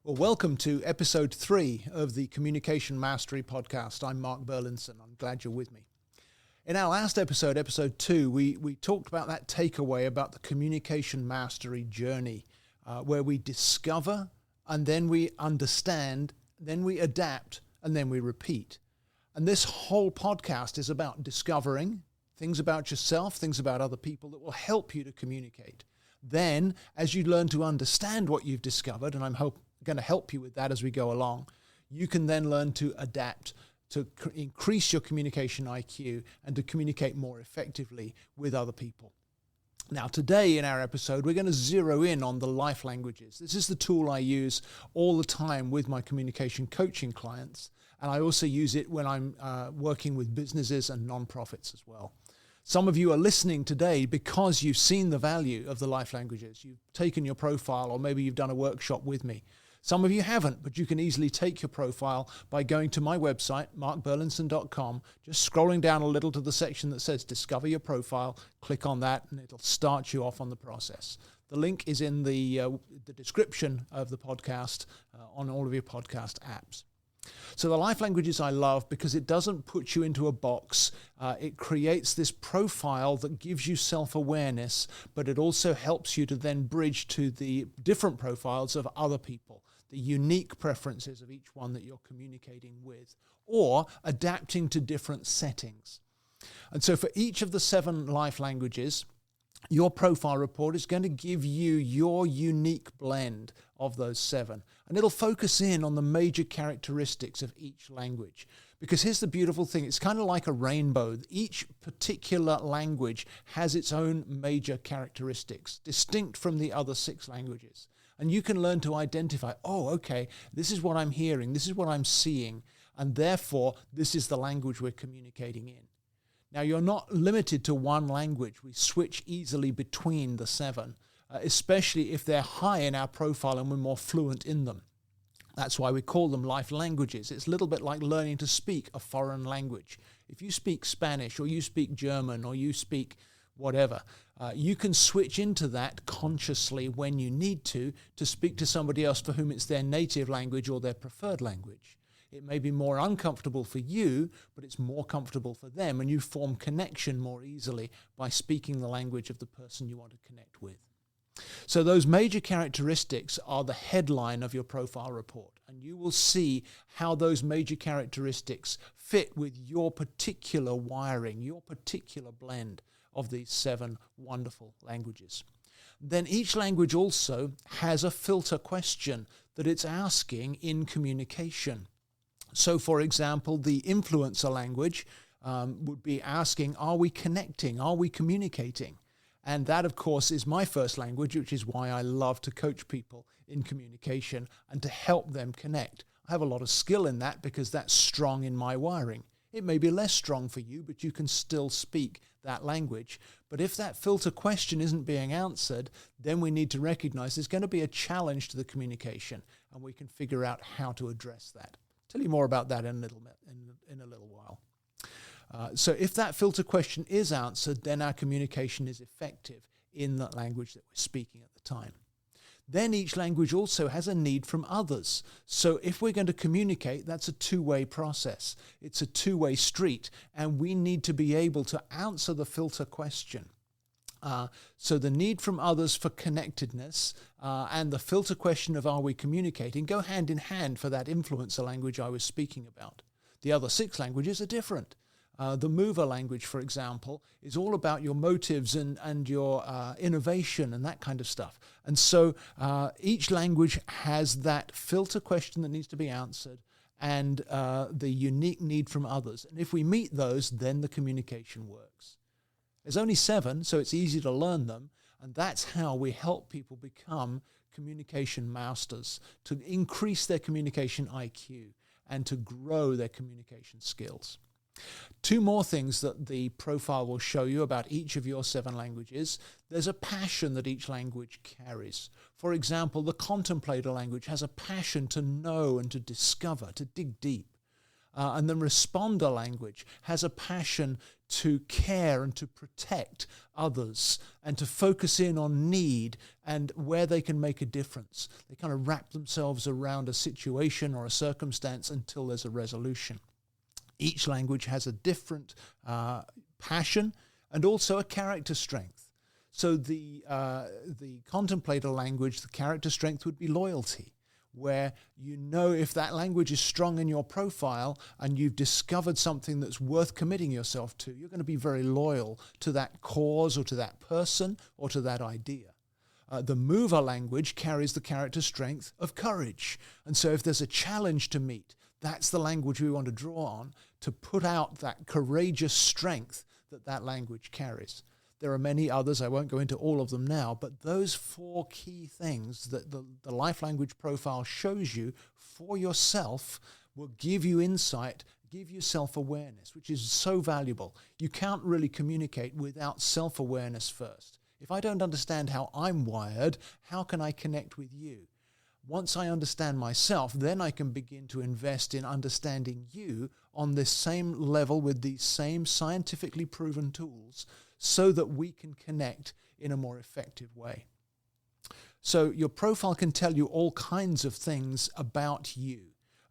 Well, welcome to episode 3 of the Communication Mastery podcast. I'm Mark Burlinson. I'm glad you're with me. In our last episode, episode 2, we talked about that takeaway about the communication mastery journey, where we discover and then we understand, then we adapt, and then we repeat. And this whole podcast is about discovering things about yourself, things about other people that will help you to communicate. Then, as you learn to understand what you've discovered, and I'm going to help you with that as we go along, you can then learn to adapt, to increase your communication IQ, and to communicate more effectively with other people. Now, today in our episode, we're going to zero in on the life languages. This is the tool I use all the time with my communication coaching clients, and I also use it when I'm working with businesses and nonprofits as well. Some of you are listening today because you've seen the value of the life languages. You've taken your profile, or maybe you've done a workshop with me. Some of you haven't, but you can easily take your profile by going to my website, markburlinson.com, just scrolling down a little to the section that says Discover Your Profile. Click on that, and it'll start you off on the process. The link is in the description of the podcast on all of your podcast apps. So the life languages I love because it doesn't put you into a box. It creates this profile that gives you self-awareness, but it also helps you to then bridge to the different profiles of other people, the unique preferences of each one that you're communicating with, or adapting to different settings. And so for each of the 7 life languages, your profile report is going to give you your unique blend of those 7. And it'll focus in on the major characteristics of each language. Because here's the beautiful thing. It's kind of like a rainbow. Each particular language has its own major characteristics, distinct from the other 6 languages. And you can learn to identify, oh, okay, this is what I'm hearing, this is what I'm seeing, and therefore this is the language we're communicating in. Now, you're not limited to one language. We switch easily between the 7, especially if they're high in our profile and we're more fluent in them. That's why we call them life languages. It's a little bit like learning to speak a foreign language. If you speak Spanish or you speak German or you speak whatever, you can switch into that consciously when you need to speak to somebody else for whom it's their native language or their preferred language. It may be more uncomfortable for you, but it's more comfortable for them, and you form connection more easily by speaking the language of the person you want to connect with. So those major characteristics are the headline of your profile report, and you will see how those major characteristics fit with your particular wiring, your particular blend of these 7 wonderful languages. Then each language also has a filter question that it's asking in communication. So, for example, the influencer language would be asking, are we connecting? Are we communicating? And that, of course, is my first language, which is why I love to coach people in communication and to help them connect. I have a lot of skill in that because that's strong in my wiring. It may be less strong for you, but you can still speak that language. But if that filter question isn't being answered, then we need to recognize there's going to be a challenge to the communication, and we can figure out how to address that. Tell you more about that in a little while. So if that filter question is answered, then our communication is effective in that language that we're speaking at the time. Then each language also has a need from others. So if we're going to communicate, that's a two-way process. It's a two-way street, and we need to be able to answer the filter question. So the need from others for connectedness and the filter question of are we communicating go hand in hand for that influencer language I was speaking about. The other 6 languages are different. The mover language, for example, is all about your motives and your innovation and that kind of stuff. And so each language has that filter question that needs to be answered and the unique need from others. And if we meet those, then the communication works. There's only 7, so it's easy to learn them, and that's how we help people become communication masters, to increase their communication IQ and to grow their communication skills. 2 more things that the profile will show you about each of your 7 languages. There's a passion that each language carries. For example, the contemplator language has a passion to know and to discover, to dig deep. And the responder language has a passion to care and to protect others and to focus in on need and where they can make a difference. They kind of wrap themselves around a situation or a circumstance until there's a resolution. Each language has a different passion and also a character strength. So the contemplator language, the character strength would be loyalty, where you know if that language is strong in your profile and you've discovered something that's worth committing yourself to, you're going to be very loyal to that cause or to that person or to that idea. The mover language carries the character strength of courage. And so if there's a challenge to meet, that's the language we want to draw on to put out that courageous strength that language carries. There are many others. I won't go into all of them now, but those 4 key things that the life language profile shows you for yourself will give you insight, give you self-awareness, which is so valuable. You can't really communicate without self-awareness first. If I don't understand how I'm wired, how can I connect with you? Once I understand myself, then I can begin to invest in understanding you on this same level with these same scientifically proven tools, so that we can connect in a more effective way. So your profile can tell you all kinds of things about you.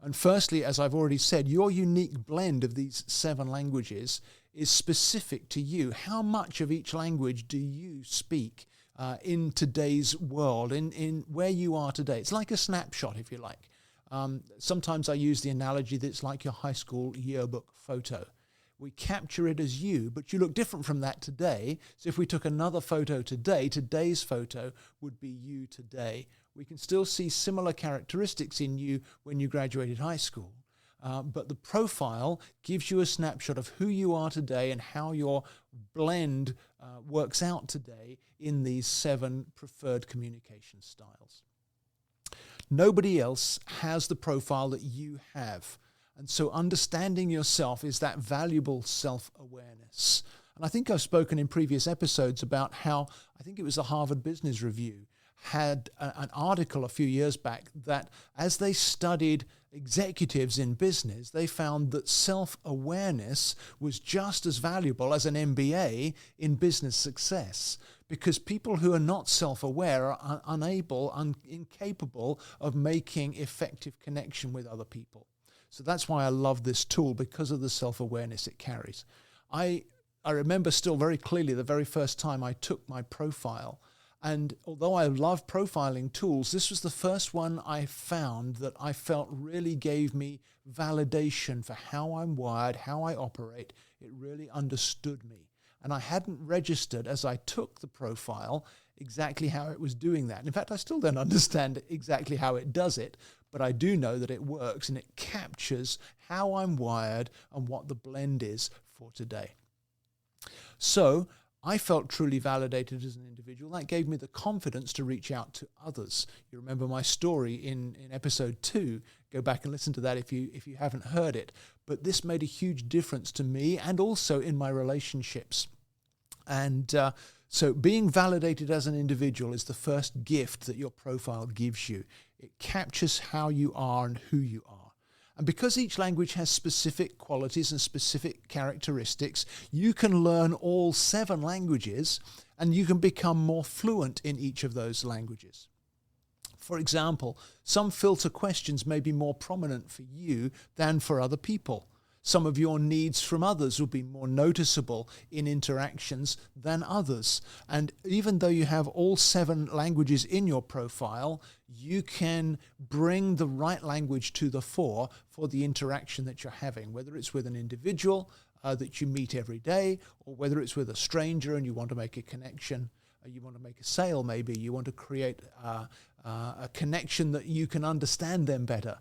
And firstly, as I've already said, your unique blend of these 7 languages is specific to you. How much of each language do you speak in today's world, in where you are today? It's like a snapshot, if you like. Sometimes I use the analogy that it's like your high school yearbook photo. We capture it as you, but you look different from that today. So if we took another photo today, today's photo would be you today. We can still see similar characteristics in you when you graduated high school. But the profile gives you a snapshot of who you are today and how your blend works out today in these 7 preferred communication styles. Nobody else has the profile that you have. And so understanding yourself is that valuable self-awareness. And I think I've spoken in previous episodes about how, I think it was the Harvard Business Review, had an article a few years back that as they studied executives in business, they found that self-awareness was just as valuable as an MBA in business success, because people who are not self-aware are incapable of making effective connection with other people. So that's why I love this tool, because of the self-awareness it carries. I remember still very clearly the very first time I took my profile. And although I love profiling tools, this was the first one I found that I felt really gave me validation for how I'm wired, how I operate. It really understood me. And I hadn't registered as I took the profile exactly how it was doing that. In fact, I still don't understand exactly how it does it, but I do know that it works and it captures how I'm wired and what the blend is for today. So I felt truly validated as an individual. That gave me the confidence to reach out to others. You remember my story in episode 2. Go back and listen to that if you haven't heard it. But this made a huge difference to me and also in my relationships. And so being validated as an individual is the first gift that your profile gives you. It captures how you are and who you are. And because each language has specific qualities and specific characteristics, you can learn all 7 languages and you can become more fluent in each of those languages. For example, some filter questions may be more prominent for you than for other people. Some of your needs from others will be more noticeable in interactions than others. And even though you have all 7 languages in your profile, you can bring the right language to the fore for the interaction that you're having, whether it's with an individual that you meet every day, or whether it's with a stranger and you want to make a connection, you want to make a sale maybe, you want to create a connection that you can understand them better.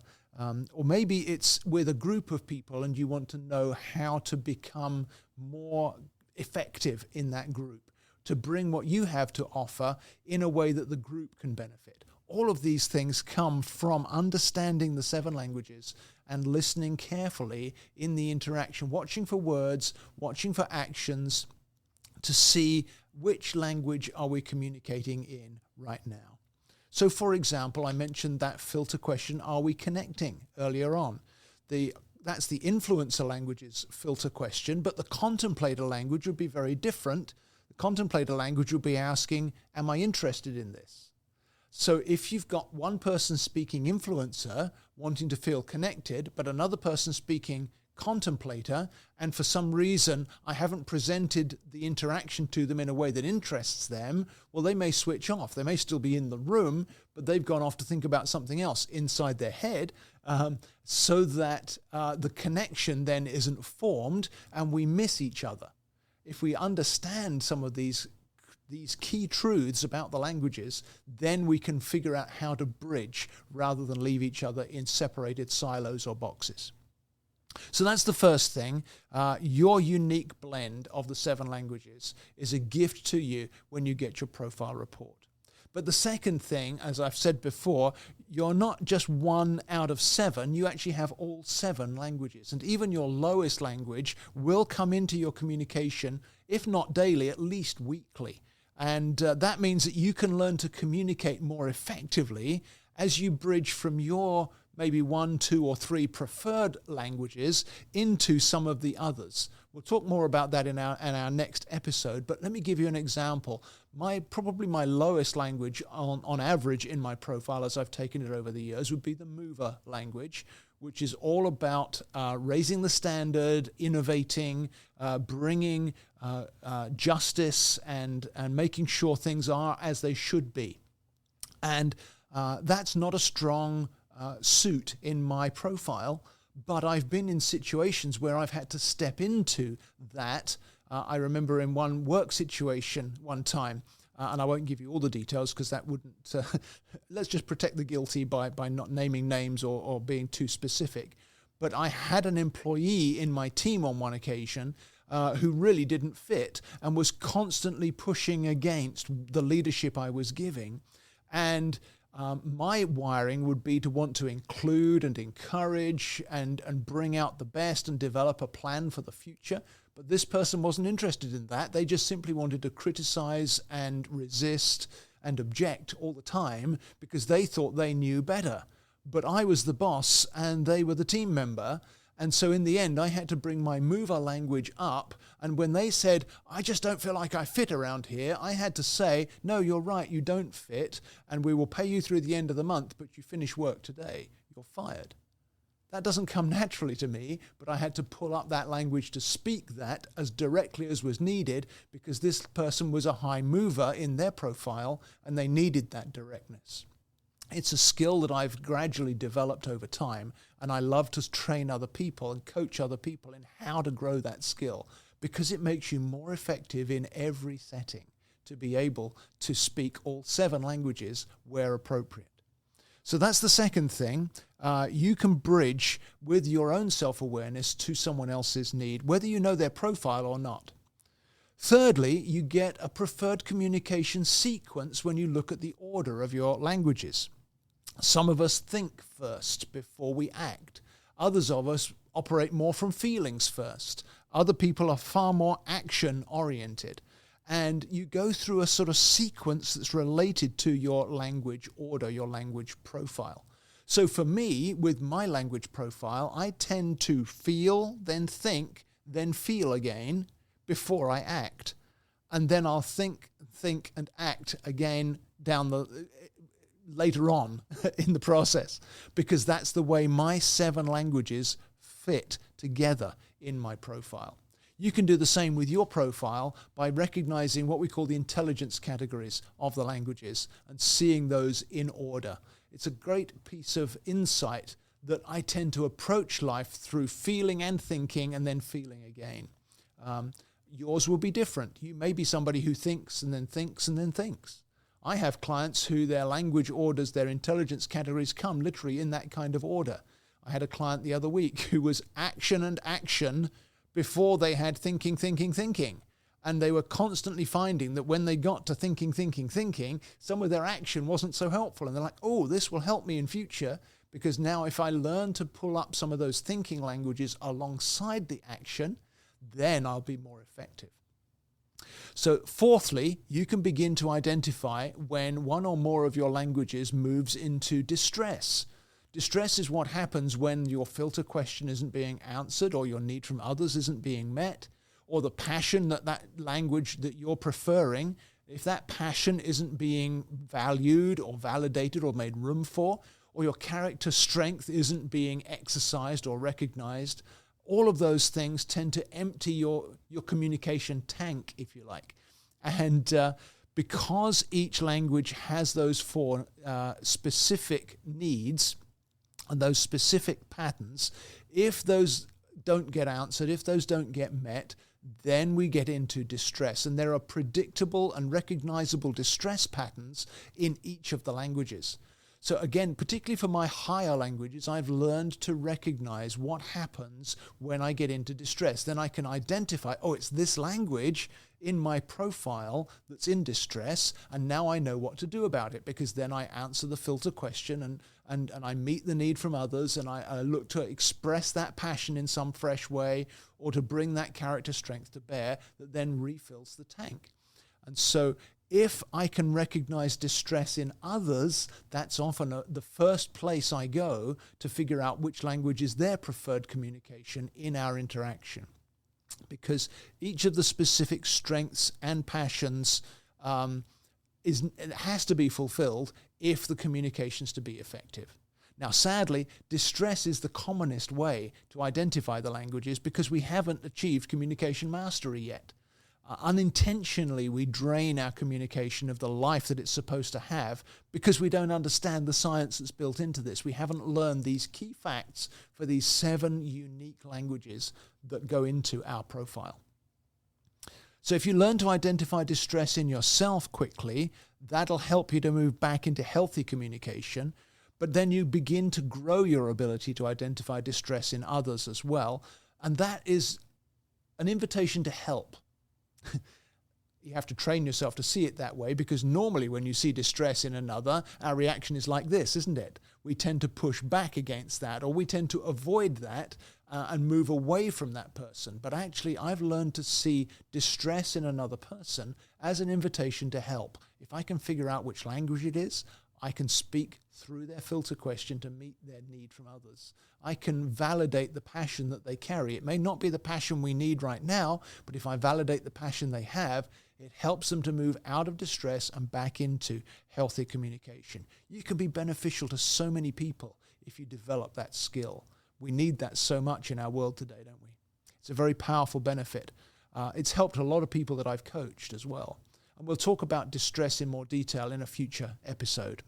Or maybe it's with a group of people and you want to know how to become more effective in that group, to bring what you have to offer in a way that the group can benefit. All of these things come from understanding the 7 languages and listening carefully in the interaction, watching for words, watching for actions to see which language are we communicating in right now. So, for example, I mentioned that filter question, are we connecting, earlier on. The that's the influencer languages filter question, but the contemplator language would be very different. The contemplator language would be asking, am I interested in this? So if you've got one person speaking influencer, wanting to feel connected, but another person speaking contemplator, and for some reason I haven't presented the interaction to them in a way that interests them, well, they may switch off. They may still be in the room, but they've gone off to think about something else inside their head, so that the connection then isn't formed and we miss each other. If we understand some of these key truths about the languages, then we can figure out how to bridge rather than leave each other in separated silos or boxes. So that's the first thing. Your unique blend of the 7 languages is a gift to you when you get your profile report. But the second thing, as I've said before, you're not just 1 out of 7, you actually have all 7 languages. And even your lowest language will come into your communication, if not daily, at least weekly. And that means that you can learn to communicate more effectively as you bridge from your maybe 1, 2, or 3 preferred languages into some of the others. We'll talk more about that in our next episode, but let me give you an example. Probably my lowest language on average in my profile, as I've taken it over the years, would be the mover language, which is all about raising the standard, innovating, bringing justice, and making sure things are as they should be. And that's not a strong suit in my profile, but I've been in situations where I've had to step into that. I remember in one work situation one time, and I won't give you all the details because that wouldn't, let's just protect the guilty by not naming names or being too specific. But I had an employee in my team on one occasion who really didn't fit and was constantly pushing against the leadership I was giving. And my wiring would be to want to include and encourage and bring out the best and develop a plan for the future. But this person wasn't interested in that. They just simply wanted to criticize and resist and object all the time because they thought they knew better. But I was the boss and they were the team member. And so in the end, I had to bring my mover language up. And when they said, I just don't feel like I fit around here, I had to say, no, you're right, you don't fit. And we will pay you through the end of the month, but you finish work today, you're fired. That doesn't come naturally to me, but I had to pull up that language to speak that as directly as was needed because this person was a high mover in their profile and they needed that directness. It's a skill that I've gradually developed over time, and I love to train other people and coach other people in how to grow that skill because it makes you more effective in every setting to be able to speak all 7 languages where appropriate. So that's the second thing. You can bridge with your own self-awareness to someone else's need, whether you know their profile or not. Thirdly, you get a preferred communication sequence when you look at the order of your languages. Some of us think first before we act. Others of us operate more from feelings first. Other people are far more action-oriented. And you go through a sort of sequence that's related to your language order, your language profile. So for me, with my language profile, I tend to feel, then think, then feel again before I act. And then I'll think and act again later on in the process, because that's the way my 7 languages fit together in my profile. You can do the same with your profile by recognizing what we call the intelligence categories of the languages and seeing those in order. It's a great piece of insight that I tend to approach life through feeling and thinking and then feeling again. Yours will be different. You may be somebody who thinks and then thinks and then thinks. I have clients who their language orders, their intelligence categories come literally in that kind of order. I had a client the other week who was action and action before they had thinking. And they were constantly finding that when they got to thinking, some of their action wasn't so helpful. And they're like, oh, this will help me in future because now if I learn to pull up some of those thinking languages alongside the action, then I'll be more effective. So fourthly, you can begin to identify when one or more of your languages moves into distress. Distress is what happens when your filter question isn't being answered, or your need from others isn't being met, or the passion that language that you're preferring, if that passion isn't being valued or validated or made room for, or your character strength isn't being exercised or recognized, all of those things tend to empty your communication tank, if you like. And because each language has those four specific needs and those specific patterns, if those don't get answered, if those don't get met, then we get into distress. And there are predictable and recognizable distress patterns in each of the languages. So again, particularly for my higher languages, I've learned to recognize what happens when I get into distress. Then I can identify, oh, it's this language in my profile that's in distress, and now I know what to do about it, because then I answer the filter question and I meet the need from others, and I look to express that passion in some fresh way, or to bring that character strength to bear that then refills the tank. And so if I can recognize distress in others, that's often the first place I go to figure out which language is their preferred communication in our interaction. Because each of the specific strengths and passions it has to be fulfilled if the communication is to be effective. Now, sadly, distress is the commonest way to identify the languages, because we haven't achieved communication mastery yet. Unintentionally, we drain our communication of the life that it's supposed to have, because we don't understand the science that's built into this. We haven't learned these key facts for these 7 unique languages that go into our profile. So if you learn to identify distress in yourself quickly, that'll help you to move back into healthy communication. But then you begin to grow your ability to identify distress in others as well. And that is an invitation to help. You have to train yourself to see it that way, because normally when you see distress in another, our reaction is like this, isn't it? We tend to push back against that, or we tend to avoid that and move away from that person. But actually, I've learned to see distress in another person as an invitation to help. If I can figure out which language it is, I can speak through their filter question to meet their need from others. I can validate the passion that they carry. It may not be the passion we need right now, but if I validate the passion they have, it helps them to move out of distress and back into healthy communication. You can be beneficial to so many people if you develop that skill. We need that so much in our world today, don't we? It's a very powerful benefit. It's helped a lot of people that I've coached as well. And we'll talk about distress in more detail in a future episode.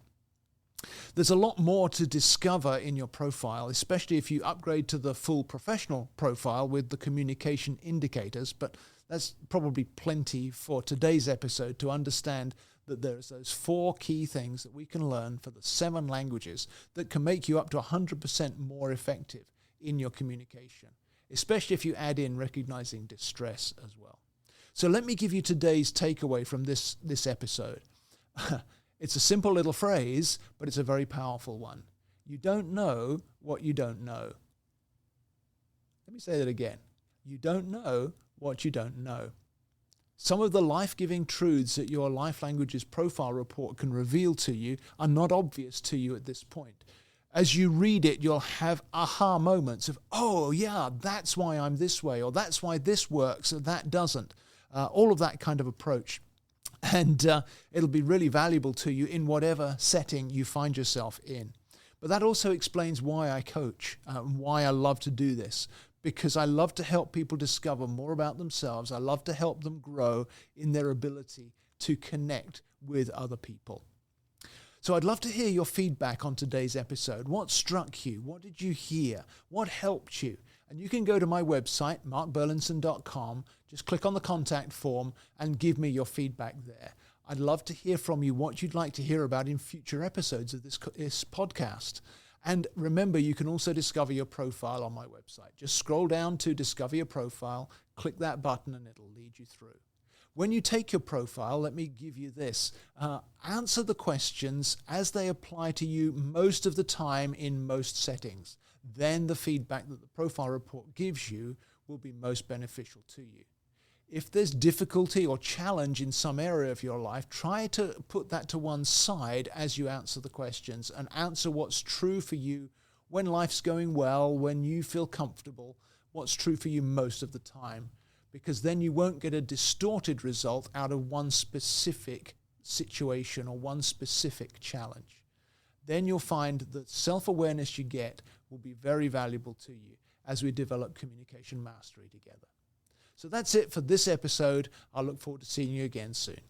There's a lot more to discover in your profile, especially if you upgrade to the full professional profile with the communication indicators, but that's probably plenty for today's episode to understand that there's those 4 key things that we can learn for the 7 languages that can make you up to 100% more effective in your communication, especially if you add in recognizing distress as well. So let me give you today's takeaway from this episode. It's a simple little phrase, but it's a very powerful one. You don't know what you don't know. Let me say that again. You don't know what you don't know. Some of the life-giving truths that your Life Languages profile report can reveal to you are not obvious to you at this point. As you read it, you'll have aha moments of, oh yeah, that's why I'm this way, or that's why this works, or that doesn't. All of that kind of approach. And it'll be really valuable to you in whatever setting you find yourself in. But that also explains why I coach, why I love to do this, because I love to help people discover more about themselves. I love to help them grow in their ability to connect with other people. So I'd love to hear your feedback on today's episode. What struck you? What did you hear? What helped you? And you can go to my website, markburlinson.com, just click on the contact form and give me your feedback there. I'd love to hear from you what you'd like to hear about in future episodes of this podcast. And remember, you can also discover your profile on my website. Just scroll down to Discover Your Profile, click that button, and it'll lead you through. When you take your profile, let me give you this. Answer the questions as they apply to you most of the time in most settings. Then the feedback that the profile report gives you will be most beneficial to you. If there's difficulty or challenge in some area of your life, try to put that to one side as you answer the questions and answer what's true for you when life's going well, when you feel comfortable, what's true for you most of the time. Because then you won't get a distorted result out of one specific situation or one specific challenge. Then you'll find that self-awareness you get will be very valuable to you as we develop communication mastery together. So that's it for this episode. I look forward to seeing you again soon.